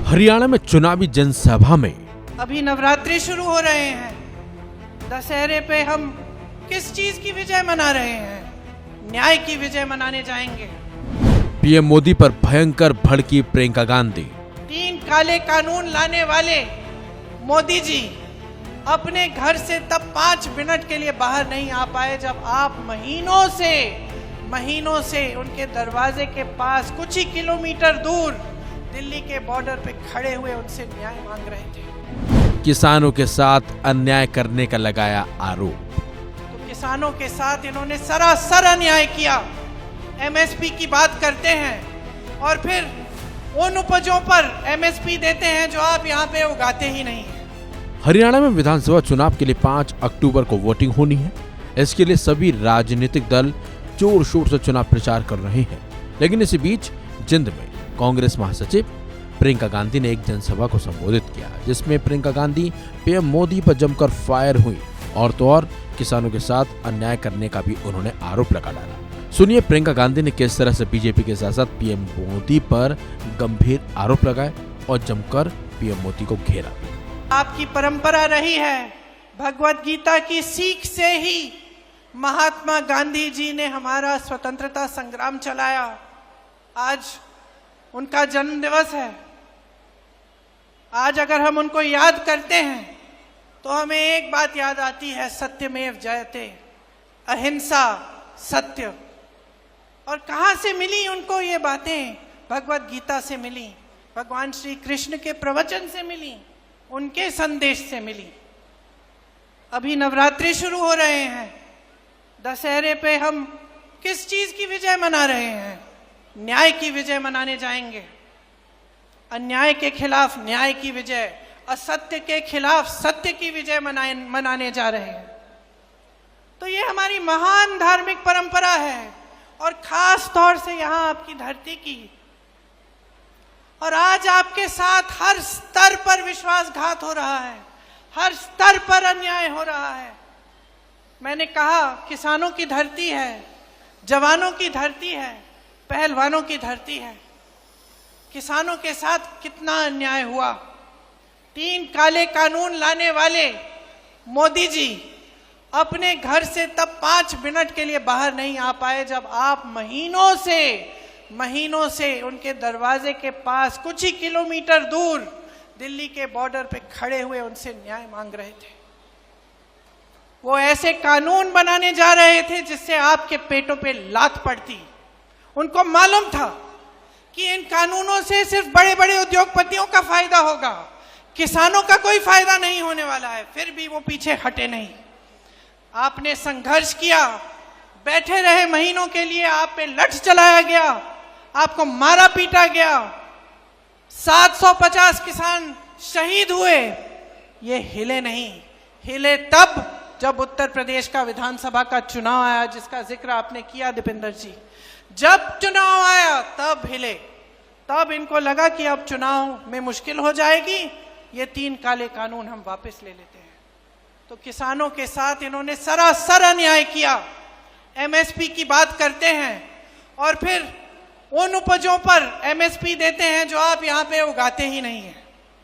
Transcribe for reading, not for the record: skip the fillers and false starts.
हरियाणा में चुनावी जनसभा में अभी नवरात्रि शुरू हो रहे हैं। दशहरे पे हम किस चीज की विजय मना रहे हैं? न्याय की विजय मनाने जाएंगे। पीएम मोदी पर भयंकर भड़की प्रियंका गांधी। 3 काले कानून लाने वाले मोदी जी अपने घर से तब 5 मिनट के लिए बाहर नहीं आ पाए जब आप महीनों से उनके दरवाजे के पास कुछ ही किलोमीटर दूर दिल्ली के बॉर्डर पे खड़े हुए उनसे न्याय मांग रहे थे। किसानों के साथ अन्याय करने का लगाया आरोप। तो किसानों के साथ इन्होंने सरासर अन्याय किया। एमएसपी की बात करते हैं और फिर उन उपजों पर एमएसपी देते हैं जो आप यहाँ पे उगाते ही नहीं हैं। हरियाणा में विधानसभा चुनाव के लिए 5 अक्टूबर को वोटिंग होनी है। इसके लिए सभी राजनीतिक दल जोर शोर से चुनाव प्रचार कर रहे हैं। लेकिन इसी बीच जिंद में कांग्रेस महासचिव प्रियंका गांधी ने एक जनसभा को संबोधित किया, जिसमें प्रियंका गांधी पीएम मोदी पर जमकर फायर हुई और तो और किसानों के साथ अन्याय करने का भी उन्होंने आरोप लगा डाला। सुनिए प्रियंका गांधी ने किस तरह से बीजेपी के साथ साथ पीएम मोदी पर गंभीर आरोप लगाए और जमकर पीएम मोदी को घेरा। आपकी परंपरा रही है, भगवत गीता की सीख से ही महात्मा गांधी जी ने हमारा स्वतंत्रता संग्राम चलाया। आज उनका जन्म दिवस है। आज अगर हम उनको याद करते हैं तो हमें एक बात याद आती है, सत्यमेव जयते, अहिंसा, सत्य। और कहाँ से मिली उनको ये बातें? भगवत गीता से मिली, भगवान श्री कृष्ण के प्रवचन से मिली, उनके संदेश से मिली। अभी नवरात्रि शुरू हो रहे हैं। दशहरे पे हम किस चीज की विजय मना रहे हैं? न्याय की विजय मनाने जाएंगे। अन्याय के खिलाफ न्याय की विजय, असत्य के खिलाफ सत्य की विजय मनाने जा रहे हैं। तो ये हमारी महान धार्मिक परंपरा है और खास तौर से यहाँ आपकी धरती की। और आज आपके साथ हर स्तर पर विश्वासघात हो रहा है, हर स्तर पर अन्याय हो रहा है। मैंने कहा किसानों की धरती है, जवानों की धरती है, पहलवानों की धरती है। किसानों के साथ कितना अन्याय हुआ। 3 काले कानून लाने वाले मोदी जी अपने घर से तब 5 मिनट के लिए बाहर नहीं आ पाए जब आप महीनों से उनके दरवाजे के पास कुछ ही किलोमीटर दूर दिल्ली के बॉर्डर पे खड़े हुए उनसे न्याय मांग रहे थे। वो ऐसे कानून बनाने जा रहे थे जिससे आपके पेटों पे लात पड़ती। उनको मालूम था कि इन कानूनों से सिर्फ बड़े बड़े उद्योगपतियों का फायदा होगा, किसानों का कोई फायदा नहीं होने वाला है। फिर भी वो पीछे हटे नहीं। आपने संघर्ष किया, बैठे रहे महीनों के लिए, आप पे लठ चलाया गया, आपको मारा पीटा गया, 750 किसान शहीद हुए। ये हिले नहीं। हिले तब जब उत्तर प्रदेश का विधानसभा का चुनाव आया, जिसका जिक्र आपने किया दीपेंद्र जी। जब चुनाव आया तब हिले। तब इनको लगा कि अब चुनाव में मुश्किल हो जाएगी, ये 3 काले कानून हम वापस ले लेते हैं। तो किसानों के साथ इन्होंने सरासर अन्याय किया। एमएसपी की बात करते हैं और फिर उन उपजों पर एमएसपी देते हैं जो आप यहाँ पे उगाते ही नहीं हैं।